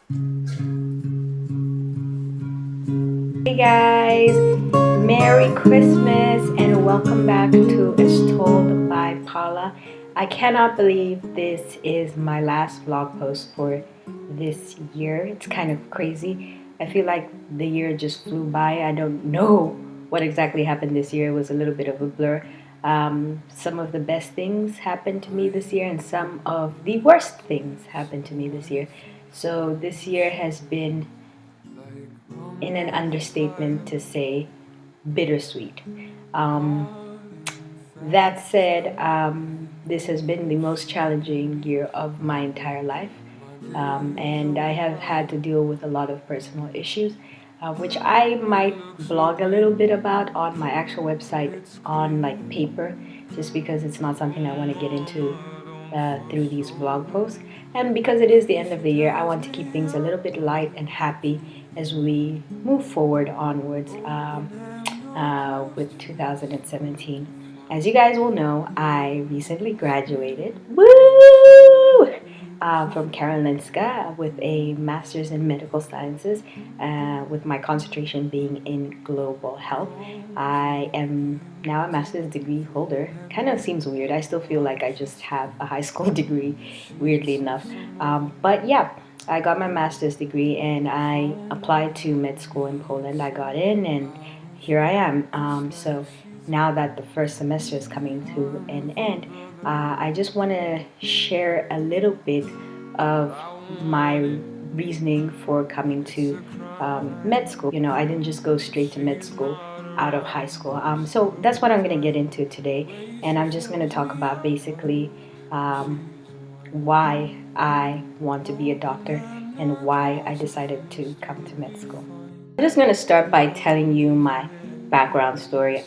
Hey guys, Merry Christmas and welcome back to Told by Paula. I cannot believe this is my last vlog post for this year. It's kind of crazy. I feel like the year just flew by. I don't know what exactly happened this year. It was a little bit of a blur. Some of the best things happened to me this year, and some of the worst things happened to me this year. So this year has been, in an understatement to say, bittersweet. Um, that said, this has been the most challenging year of my entire life, and I have had to deal with a lot of personal issues, which I might blog a little bit about on my actual website on like paper, just because it's not something I want to get into through these blog posts. And because it is the end of the year, I want to keep things a little bit light and happy as we move forward onwards with 2017. As you guys will know, I recently graduated. Woo! From Karolinska with a master's in medical sciences, with my concentration being in global health. I am now a master's degree holder. Kind of seems weird. I still feel like I just have a high school degree, weirdly enough. But yeah, I got my master's degree and I applied to med school in Poland. I got in and here I am. So now that the first semester is coming to an end, I just want to share a little bit of my reasoning for coming to med school. You know, I didn't just go straight to med school out of high school. So that's what I'm going to get into today. And I'm just going to talk about basically why I want to be a doctor and why I decided to come to med school. I'm just going to start by telling you my background story.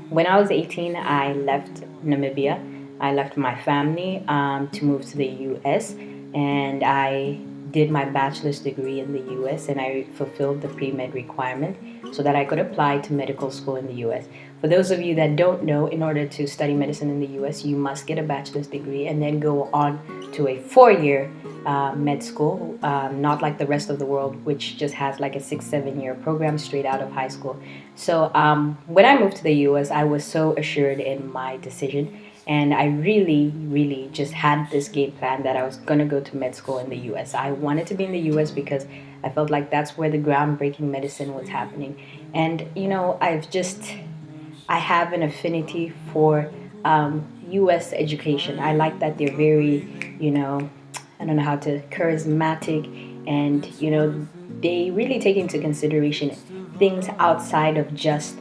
When I was 18, I left Namibia. I left my family to move to the US, and I did my bachelor's degree in the US, and I fulfilled the pre-med requirement so that I could apply to medical school in the US. For those of you that don't know, in order to study medicine in the US, you must get a bachelor's degree and then go on to a 4-year med school, not like the rest of the world, which just has like a 6-7 year program straight out of high school. So when I moved to the US, I was so assured in my decision, and I really just had this game plan that I was gonna go to med school in the US. I wanted to be in the US because I felt like that's where the groundbreaking medicine was happening. And you know, I have an affinity for US education. I like that they're very, you know, I don't know how to, charismatic, and you know, they really take into consideration things outside of just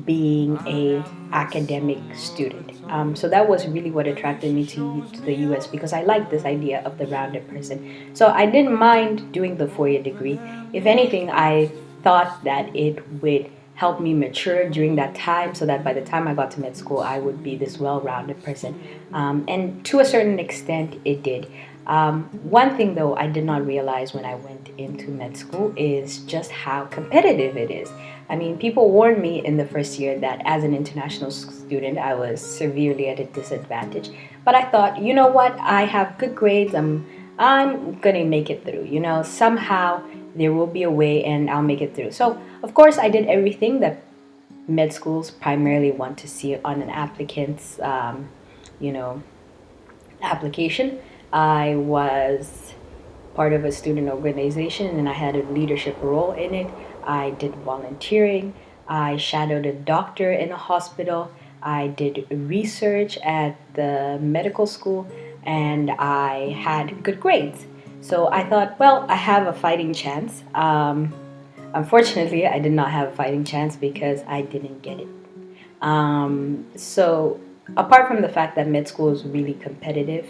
being a academic student. So that was really what attracted me to the US, because I like this idea of the rounded person. So I didn't mind doing the 4-year degree. If anything, I thought that it would help me mature during that time, so that by the time I got to med school, I would be this well-rounded person. And to a certain extent, it did. One thing though I did not realize when I went into med school is just how competitive it is. I mean, people warned me in the first year that as an international student, I was severely at a disadvantage. But I thought, you know what? I have good grades. I'm gonna make it through. You know, somehow there will be a way, and I'll make it through. So, of course, I did everything that med schools primarily want to see on an applicant's, you know, application. I was part of a student organization and I had a leadership role in it. I did volunteering. I shadowed a doctor in a hospital. I did research at the medical school, and I had good grades. So I thought, well, I have a fighting chance. Unfortunately, I did not have a fighting chance because I didn't get it. So apart from the fact that med school is really competitive,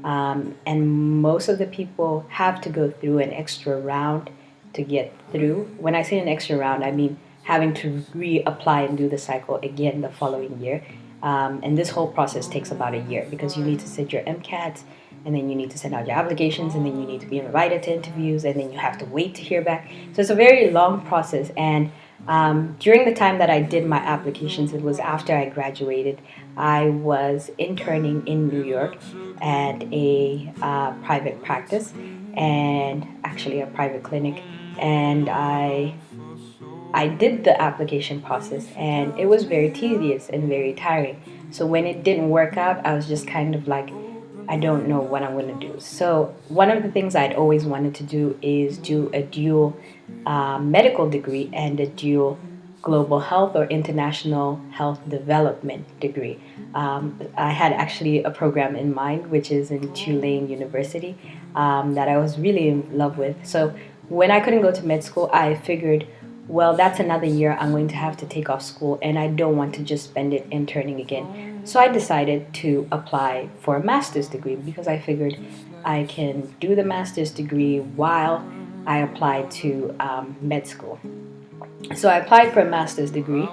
and most of the people have to go through an extra round to get through. When I say an extra round, I mean having to reapply and do the cycle again the following year. And this whole process takes about a year, because you need to sit your MCATs, and then you need to send out your applications, and then you need to be invited to interviews, and then you have to wait to hear back. So it's a very long process. And during the time that I did my applications, it was after I graduated. I was interning in New York at a private practice, and actually a private clinic, and I did the application process, and it was very tedious and very tiring. So when it didn't work out, I was just kind of like, I don't know what I'm going to do. So one of the things I'd always wanted to do is do a dual medical degree and a dual global health or international health development degree. I had actually a program in mind, which is in Tulane University, that I was really in love with. So when I couldn't go to med school, I figured, well, that's another year I'm going to have to take off school, and I don't want to just spend it interning again. So I decided to apply for a master's degree because I figured I can do the master's degree while I applied to med school. So I applied for a master's degree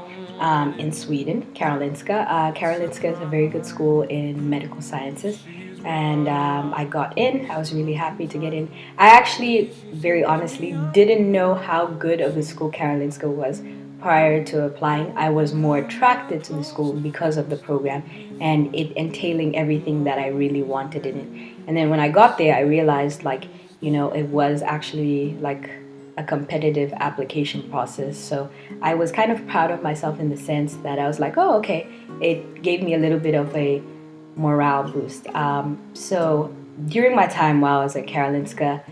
in Sweden, Karolinska. Karolinska is a very good school in medical sciences, and I got in. I was really happy to get in. I actually, very honestly, didn't know how good of a school Karolinska was prior to applying. I was more attracted to the school because of the program and it entailing everything that I really wanted in it. And then when I got there, I realized, like, it was actually like a competitive application process. So I was kind of proud of myself in the sense that I was like, oh, okay, it gave me a little bit of a morale boost. So during my time while I was at Karolinska,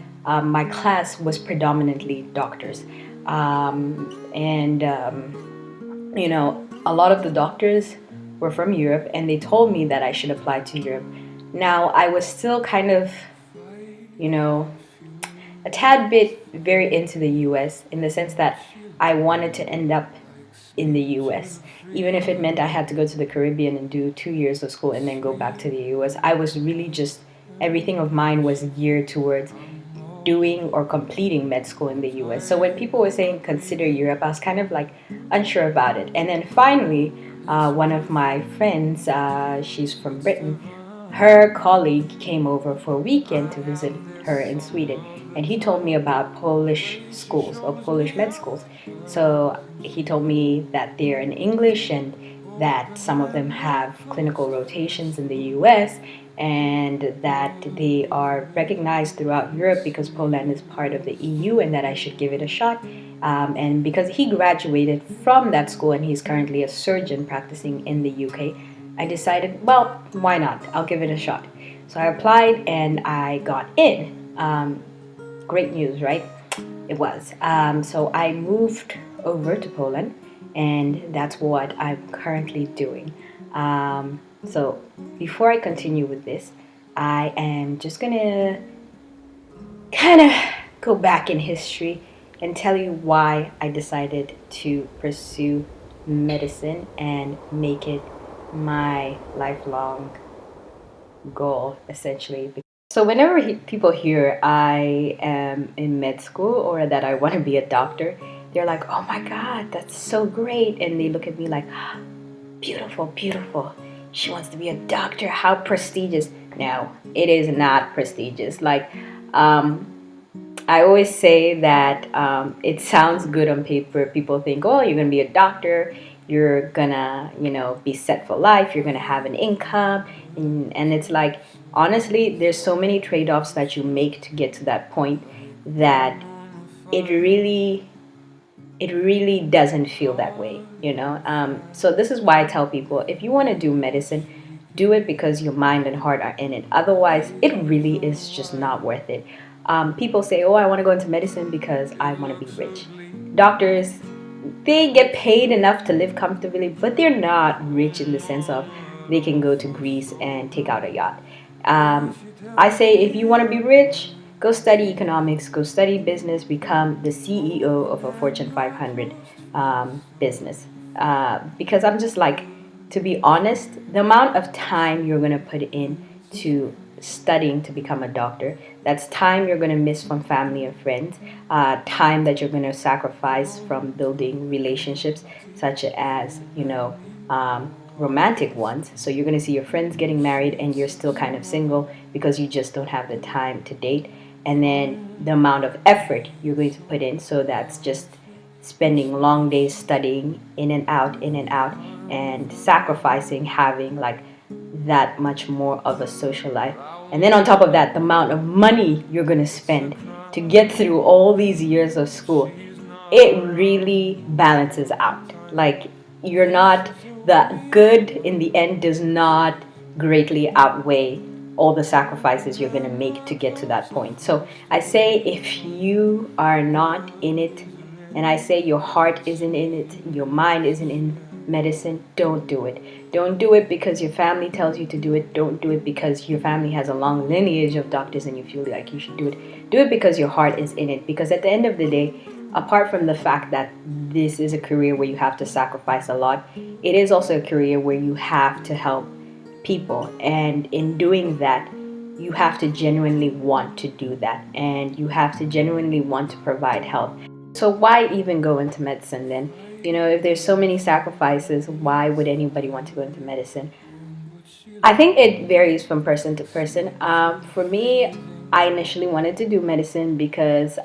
my class was predominantly doctors. And a lot of the doctors were from Europe, and they told me that I should apply to Europe. Now, I was still kind of, a tad bit very into the US in the sense that I wanted to end up in the US. Even if it meant I had to go to the Caribbean and do 2 years of school and then go back to the US, I was really just, everything of mine was geared towards doing or completing med school in the US. So when people were saying consider Europe, I was kind of like unsure about it. And then finally, one of my friends, she's from Britain, her colleague came over for a weekend to visit her in Sweden, and he told me about Polish schools or Polish med schools. So he told me that they're in English and that some of them have clinical rotations in the US, and that they are recognized throughout Europe because Poland is part of the EU, and that I should give it a shot. And because he graduated from that school and he's currently a surgeon practicing in the UK, I decided, well, why not? I'll give it a shot. So I applied and I got in. Great news, right? It was. So I moved over to Poland, and that's what I'm currently doing. So before I continue with this, I am just gonna kind of go back in history and tell you why I decided to pursue medicine and make it my lifelong goal, essentially. So whenever people hear I am in med school or that I want to be a doctor, they're like, oh my God, that's so great. And they look at me like, beautiful, beautiful. She wants to be a doctor. How prestigious. No, it is not prestigious. Like, I always say that it sounds good on paper. People think, oh, you're going to be a doctor. You're going to, be set for life. You're going to have an income. And it's like, honestly, there's so many trade-offs that you make to get to that point that it really doesn't feel that way, So this is why I tell people, if you want to do medicine, do it because your mind and heart are in it. Otherwise, it really is just not worth it. People say, oh, I want to go into medicine because I want to be rich. Doctors, they get paid enough to live comfortably, but they're not rich in the sense of they can go to Greece and take out a yacht. I say, if you want to be rich, go study economics, go study business, become the CEO of a Fortune 500 business. Because I'm just like, to be honest, the amount of time you're going to put in to studying to become a doctor, that's time you're going to miss from family and friends, time that you're going to sacrifice from building relationships, such as, romantic ones. So you're going to see your friends getting married and you're still kind of single because you just don't have the time to date. And then the amount of effort you're going to put in, so that's just spending long days studying in and out, and sacrificing having like that much more of a social life. And then on top of that, the amount of money you're going to spend to get through all these years of school, it really balances out. Like, you're not, the good in the end does not greatly outweigh all the sacrifices you're going to make to get to that point. So I say, if you are not in it, and I say your heart isn't in it, your mind isn't in medicine, don't do it. Don't do it because your family tells you to do it. Don't do it because your family has a long lineage of doctors and you feel like you should do it. Do it because your heart is in it. Because at the end of the day, apart from the fact that this is a career where you have to sacrifice a lot, it is also a career where you have to help people. And in doing that, you have to genuinely want to do that. And you have to genuinely want to provide help. So why even go into medicine then? If there's so many sacrifices, why would anybody want to go into medicine? I think it varies from person to person. For me, I initially wanted to do medicine because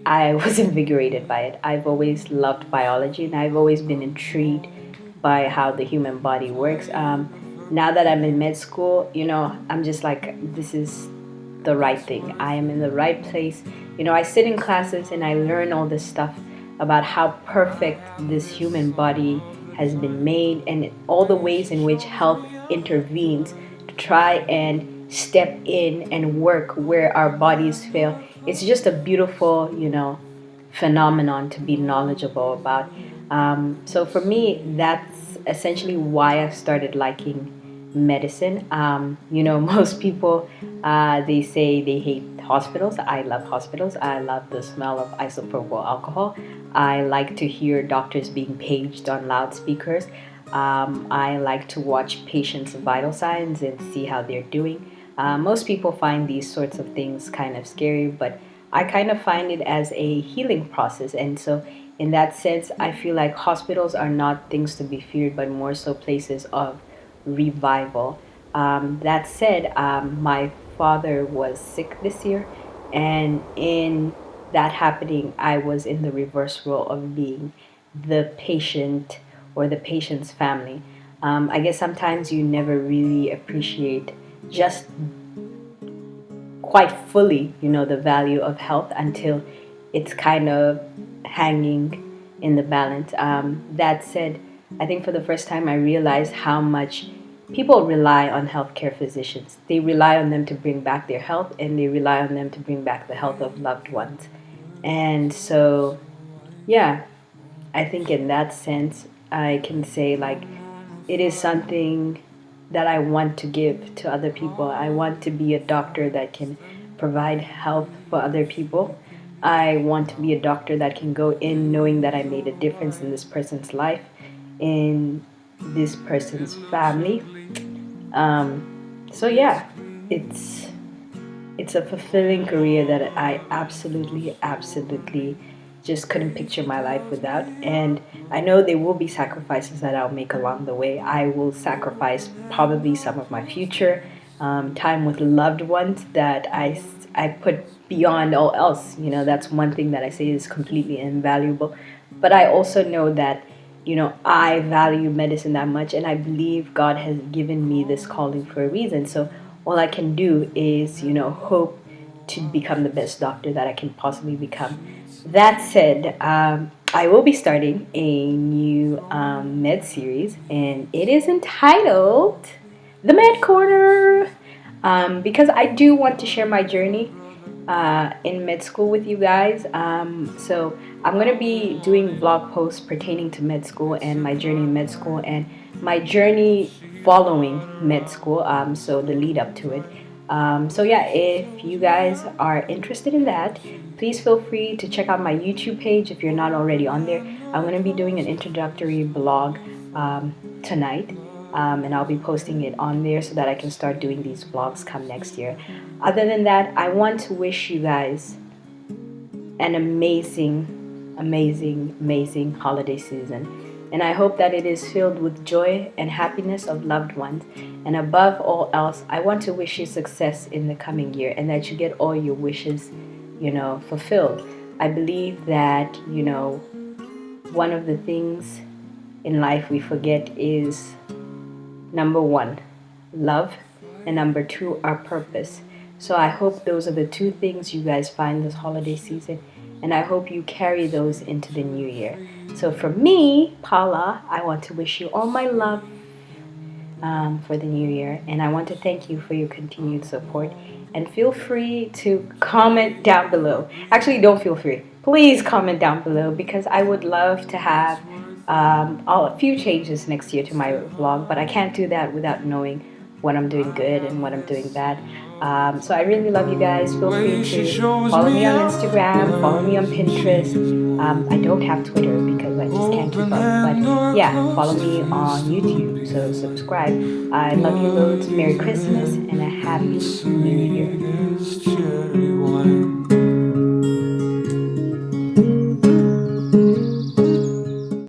I was invigorated by it. I've always loved biology and I've always been intrigued by how the human body works. Now that I'm in med school, I'm just like, this is the right thing. I am in the right place. I sit in classes and I learn all this stuff about how perfect this human body has been made and all the ways in which health intervenes to try and step in and work where our bodies fail. It's just a beautiful, phenomenon to be knowledgeable about. So for me, that's essentially why I started liking medicine. Most people, they say they hate hospitals. I love hospitals. I love the smell of isopropyl alcohol. I like to hear doctors being paged on loudspeakers. I like to watch patients' vital signs and see how they're doing. Most people find these sorts of things kind of scary, but I kind of find it as a healing process. And so, in that sense, I feel like hospitals are not things to be feared, but more so places of revival. That said, my father was sick this year, and in that happening, I was in the reverse role of being the patient or the patient's family. I guess sometimes you never really appreciate just quite fully, the value of health until it's kind of hanging in the balance. That said, I think for the first time I realized how much people rely on healthcare physicians. They rely on them to bring back their health and they rely on them to bring back the health of loved ones. And so, yeah, I think in that sense, I can say like it is something that I want to give to other people. I want to be a doctor that can provide health for other people. I want to be a doctor that can go in knowing that I made a difference in this person's life, in this person's family. So yeah, it's a fulfilling career that I absolutely just couldn't picture my life without. And I know there will be sacrifices that I'll make along the way. I will sacrifice probably some of my future time with loved ones that I put beyond all else. That's one thing that I say is completely invaluable. But I also know that, I value medicine that much, and I believe God has given me this calling for a reason. So all I can do is, hope to become the best doctor that I can possibly become. That said, I will be starting a new med series, and it is entitled The Med Corner, because I do want to share my journey in med school with you guys. So I'm going to be doing vlog posts pertaining to med school and my journey in med school and my journey following med school, so the lead up to it. So yeah, if you guys are interested in that, please feel free to check out my YouTube page if you're not already on there. I'm going to be doing an introductory blog tonight, and I'll be posting it on there so that I can start doing these vlogs come next year. Other than that, I want to wish you guys an amazing holiday season. And I hope that it is filled with joy and happiness of loved ones. And above all else, I want to wish you success in the coming year and that you get all your wishes, fulfilled. I believe that, one of the things in life we forget is number one, love, and number two, our purpose. So I hope those are the two things you guys find this holiday season, and I hope you carry those into the new year. So for me, Paula, I want to wish you all my love for the new year, and I want to thank you for your continued support. And feel free to comment down below. Actually, don't feel free. Please comment down below because I would love to have a few changes next year to my vlog, but I can't do that without knowing what I'm doing good and what I'm doing bad. So I really love you guys. Feel free to follow me on Instagram, follow me on Pinterest. I don't have Twitter because I just can't keep up. But yeah, follow me on YouTube. So subscribe. I love you loads. Merry Christmas and a happy New Year.